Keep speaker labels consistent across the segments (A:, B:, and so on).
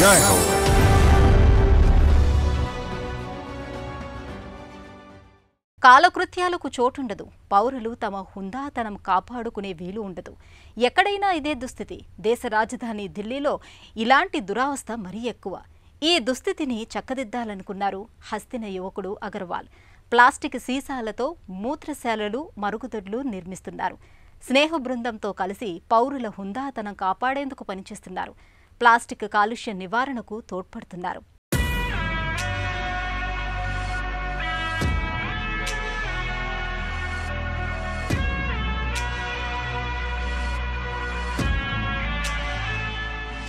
A: जय हो।
B: కాలకృత్యాలకు చోటుండదు. పౌరులు తమ హుందాతనం కాపాడుకునే వీలు ఉండదు. ఎక్కడైనా ఇదే దుస్థితి. దేశ రాజధాని ఢిల్లీలో ఇలాంటి దురావస్థ మరీ ఎక్కువ. ఈ దుస్థితిని చక్కదిద్దాలనుకున్నారు హస్తిన యువకుడు అగర్వాల్. ప్లాస్టిక్ సీసాలతో మూత్రశాలలు, మరుగుదొడ్లు నిర్మిస్తున్నారు. స్నేహ బృందంతో కలిసి పౌరుల హుందాతనం కాపాడేందుకు పనిచేస్తున్నారు. ప్లాస్టిక్ కాలుష్య నివారణకు తోడ్పడుతున్నారు.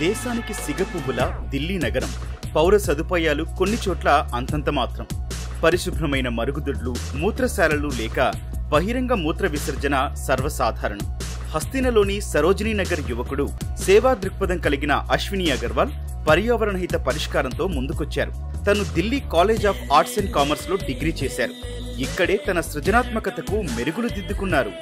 C: దేశానికి సిగపువ్వుల ఢిల్లీ నగరం. పౌర సదుపాయాలు కొన్ని చోట్ల అంతంత మాత్రం. పరిశుభ్రమైన మరుగుదొడ్లు, మూత్రశాలలు లేక బహిరంగ మూత్ర విసర్జన సర్వసాధారణం. హస్తినలోని సరోజినీ నగర్ యువకుడు, సేవా దృక్పథం కలిగిన అశ్విని అగర్వాల్ పర్యావరణహిత పరిష్కారంతో ముందుకొచ్చారు. తను Delhi college of arts and commerce లో డిగ్రీ చేశారు. ఇక్కడే తన సృజనాత్మకతకు మెరుగులు దిద్దుకున్నారు.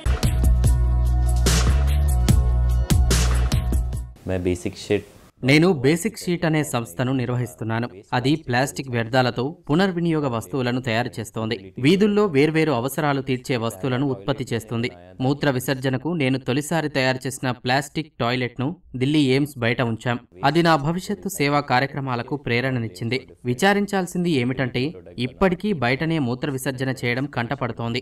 D: నేను బేసిక్ షీట్ అనే సంస్థను నిర్వహిస్తున్నాను. అది ప్లాస్టిక్ వ్యర్థాలతో పునర్వినియోగ వస్తువులను తయారు చేస్తోంది. వీధుల్లో వేర్వేరు అవసరాలు తీర్చే వస్తువులను ఉత్పత్తి చేస్తుంది. మూత్ర విసర్జనకు నేను తొలిసారి తయారు చేసిన ప్లాస్టిక్ టాయిలెట్ ను ఢిల్లీ ఎయిమ్స్ బయట ఉంచాం. అది నా భవిష్యత్తు సేవా కార్యక్రమాలకు ప్రేరణనిచ్చింది. విచారించాల్సింది ఏమిటంటే ఇప్పటికీ బయటనే మూత్ర విసర్జన చేయడం కంటపడుతోంది.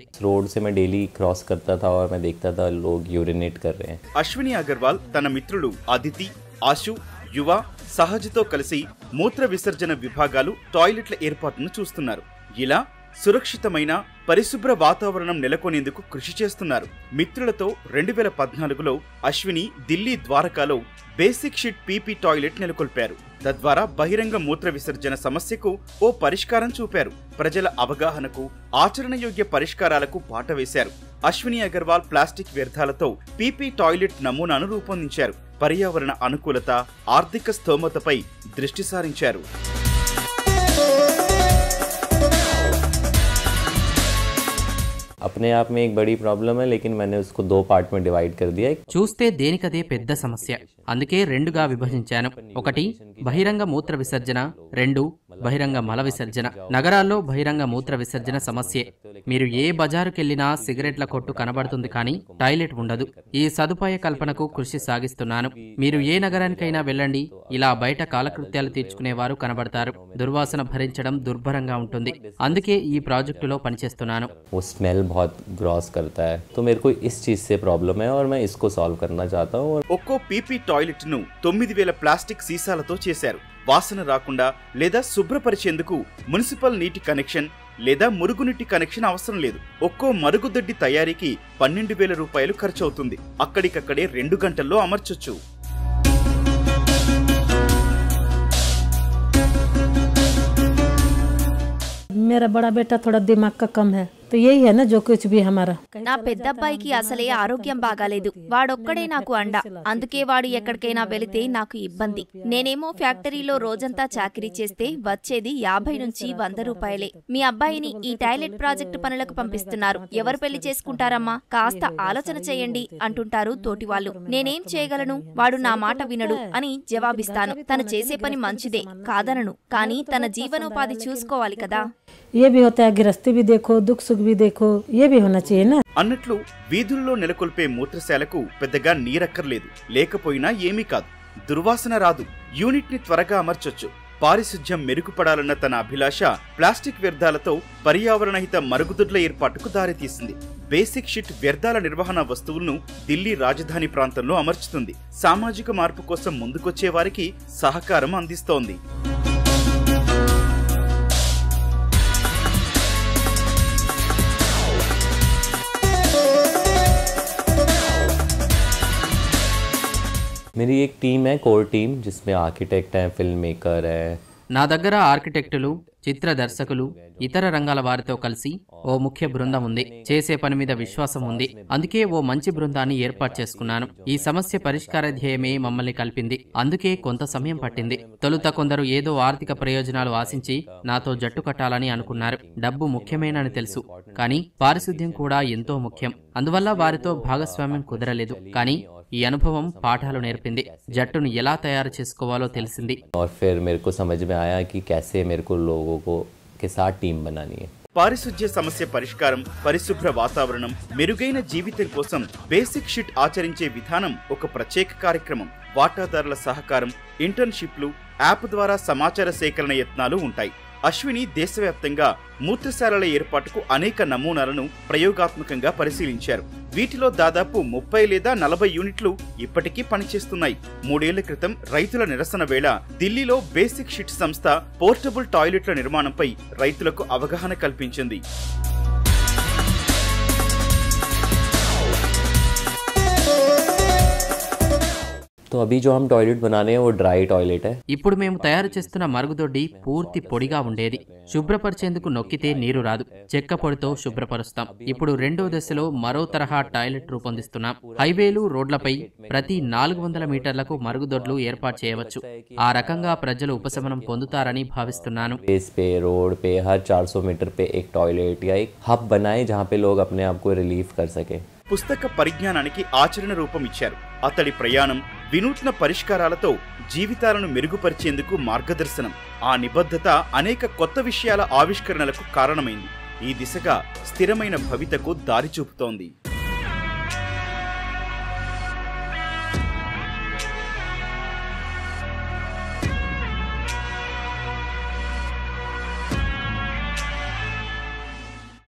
C: అశ్విని అగర్వాల్ తన మిత్రులు అదితి, ఆశు, యువ, సహజ్తో కలిసి మూత్ర విసర్జన విభాగాలు, టాయిలెట్ల ఏర్పాటును చూస్తున్నారు. ఇలా సురక్షితమైన పరిశుభ్ర వాతావరణం నెలకొనేందుకు కృషి చేస్తున్నారు. మిత్రులతో 2014లో అశ్విని ఢిల్లీ ద్వారకాలో బేసిక్ షీట్ పీపీ టాయిలెట్ నెలకొల్పారు. తద్వారా బహిరంగ మూత్ర విసర్జన సమస్యకు ఓ పరిష్కారం చూపారు. ప్రజల అవగాహనకు, ఆచరణయోగ్య పరిష్కారాలకు బాట వేశారు. అశ్విని అగర్వాల్ ప్లాస్టిక్ వ్యర్థాలతో పీపీ టాయిలెట్ నమూనాను రూపొందించారు. పర్యావరణ అనుకూలత, ఆర్థిక స్థోమతపై దృష్టి సారించారు.
E: अपने आप में एक बड़ी प्रॉब्लम है, लेकिन मैंने उसको 2 पार्ट में डिवाइड कर दिया है.
D: చూస్తే దేనికదే పెద్ద సమస్య. అందుకే 2గా విభజించాను. 1 బహిరంగ మూత్ర విసర్జన, 2 బహిరంగ మల విసర్జన. నగరాల్లో బహిరంగ మూత్ర విసర్జన సమస్యే. మీరు ఏ బజారుకెళ్లినా సిగరెట్ల కొట్టు కనబడుతుంది, కానీ టాయిలెట్ ఉండదు. ఈ సదుపాయ కల్పనకు కృషి సాగిస్తున్నాను. మీరు ఏ నగరానికైనా వెళ్ళండి, ఇలా బయట కాలకృత్యాలు తీర్చుకునేవారు కనబడతారు. దుర్వాసన భరించడం దుర్భరంగా ఉంటుంది. అందుకే ఈ ప్రాజెక్టులో పనిచేస్తున్నాను.
E: बहुत ग्रॉस करता है, तो मेरे को इस चीज से प्रॉब्लम है और मैं इसको सॉल्व करना चाहता हूँ.
C: ఒక్కో పీపీ టాయిలెట్ ను 9000 ప్లాస్టిక్ సీసాలతో చేశారు. వాసన రాకుండా లేదా శుభ్రపరిచేందుకు మున్సిపల్ నీటి కనెక్షన్ లేదా మురుగునీటి కనెక్షన్ అవసరం లేదు. ఒక్కో మరుగుదొడ్డి తయారీకి 12,000 రూపాయలు ఖర్చవుతుంది. అక్కడికక్కడే 2 గంటల్లో అమర్చొచ్చు.
F: मेरा बड़ा बेटा थोड़ा दिमाग का कम है, तो यही है ना जो कुछ भी हमारा.
G: నా పెద్దబ్బాయికి అసలే ఆరోగ్యం బాగాలేదు. వాడొక్కడే నాకు అండ. అందుకే వాడు ఎక్కడికైనా వెళితే నాకు ఇబ్బంది. నేనేమో ఫ్యాక్టరీలో రోజంతా చాకిరీ చేస్తే వచ్చేది 50 నుంచి 100 రూపాయలే. మీ అబ్బాయిని ఈ టాయిలెట్ ప్రాజెక్టు పనులకు పంపిస్తున్నారు. ఎవరు పెళ్లి చేసుకుంటారమ్మా? కాస్త ఆలోచన చేయండి అంటుంటారు తోటివాళ్లు. నేనేం చేయగలను? వాడు నా మాట వినడు అని జవాబిస్తాను. తను చేసే పని మంచిదే, కాదనను. కానీ తన జీవనోపాధి చూసుకోవాలి కదా.
F: ये भी होता है, गृहस्थी भी देखो, दुख सुख भी देखो, ये भी होना चाहिए ना.
C: అన్నట్లు వీధుల్లో నెలకొల్పే మూత్రశాలకు పెద్దగా నీరక్కర్లేదు. లేకపోయినా ఏమీ కాదు, దుర్వాసన రాదు. యూనిట్ ని త్వరగా అమర్చొచ్చు. పారిశుధ్యం మెరుగుపడాలన్న తన అభిలాష ప్లాస్టిక్ వ్యర్థాలతో పర్యావరణహిత మరుగుదొడ్ల ఏర్పాటుకు దారితీసింది. బేసిక్ షీట్ వ్యర్థాల నిర్వహణ వస్తువులను ఢిల్లీ రాజధాని ప్రాంతంలో అమర్చుతుంది. సామాజిక మార్పు కోసం ముందుకొచ్చే వారికి సహకారం అందిస్తోంది.
E: मेरी एक टीम है, कोर टीम, जिसमें आर्किटेक्ट है, फिल्म मेकर है.
D: నా దగ్గర ఆర్కిటెక్టులు, చిత్ర దర్శకులు, ఇతర రంగాల వారితో కలిసి ఓ ముఖ్య బృందం ఉంది. చేసే పని మీద విశ్వాసం ఉంది. అందుకే ఓ మంచి బృందాన్ని ఏర్పాటు చేసుకున్నాను. ఈ సమస్య పరిష్కార ధ్యేయమే మమ్మల్ని కలిపింది. అందుకే కొంత సమయం పట్టింది. తొలుత కొందరు ఏదో ఆర్థిక ప్రయోజనాలు ఆశించి నాతో జట్టు కట్టాలని అనుకున్నారు. డబ్బు ముఖ్యమేనని తెలుసు, కానీ పారిశుద్ధ్యం కూడా ఎంతో ముఖ్యం. అందువల్ల వారితో భాగస్వామ్యం కుదరలేదు. కానీ ఈ అనుభవం పాఠాలు నేర్పింది. జట్టును ఎలా తయారు చేసుకోవాలో తెలిసింది.
E: और फिर मेरे को समझ में आया कि कैसे मेरे को लोगों को के साथ टीम बनानी है.
C: పారిశుధ్య సమస్య పరిష్కారం, పరిశుభ్ర వాతావరణం, మెరుగైన జీవితం కోసం బేసిక్ షిట్ ఆచరించే విధానం ఒక ప్రత్యేక కార్యక్రమం. వాటాదారుల సహకారం, ఇంటర్న్షిప్లు, యాప్ ద్వారా సమాచార సేకరణ యత్నాలు ఉంటాయి. అశ్విని దేశవ్యాప్తంగా మూత్రశాలల ఏర్పాటుకు అనేక నమూనాలను ప్రయోగాత్మకంగా పరిశీలించారు. వీటిలో దాదాపు 30 లేదా 40 యూనిట్లు ఇప్పటికీ పనిచేస్తున్నాయి. 3 ఏళ్ల క్రితం రైతుల నిరసన వేళ ఢిల్లీలో బేసిక్ షిట్ సంస్థ పోర్టబుల్ టాయిలెట్ల నిర్మాణంపై రైతులకు అవగాహన కల్పించింది.
E: तो अभी जो हम टॉयलेट बना रहे हैं वो ड्राई टॉयलेट है.
D: ఇప్పుడు మేము తయారు చేస్తున్న మరుగుదొడ్డి పూర్తి పొడిగా ఉండేది. శుభ్రపరిచేందుకు నొక్కితే నీరు రాదు. చెక్క పొడితో శుభ్రపరుస్తాం. ఇప్పుడు రెండో దశలో మరో తరహా టాయిలెట్ రూపొందిస్తున్నాం. హైవేలు, రోడ్లపై ప్రతి 400 మీటర్లకు మరుగుదొడ్లు ఏర్పాటు చేయవచ్చు. ఆ రకంగా ప్రజలు ఉపశమనం పొందుతారని భావిస్తున్నాను.
E: बेस पे, रोड पे, हर 400 मीटर पे एक टॉयलेट या एक हब बनाए जहाँ पे लोग अपने आप को रिलीफ कर सके.
C: పుస్తక పరిజ్ఞానానికి ఆచరణ రూపం ఇచ్చారు. అతడి ప్రయాణం వినూత్న పరిష్కారాలతో జీవితాలను మెరుగుపరిచేందుకు మార్గదర్శనం. ఆ నిబద్ధత అనేక కొత్త విషయాల ఆవిష్కరణలకు కారణమైంది. ఈ దిశగా స్థిరమైన భవితకు దారి చూపుతోంది.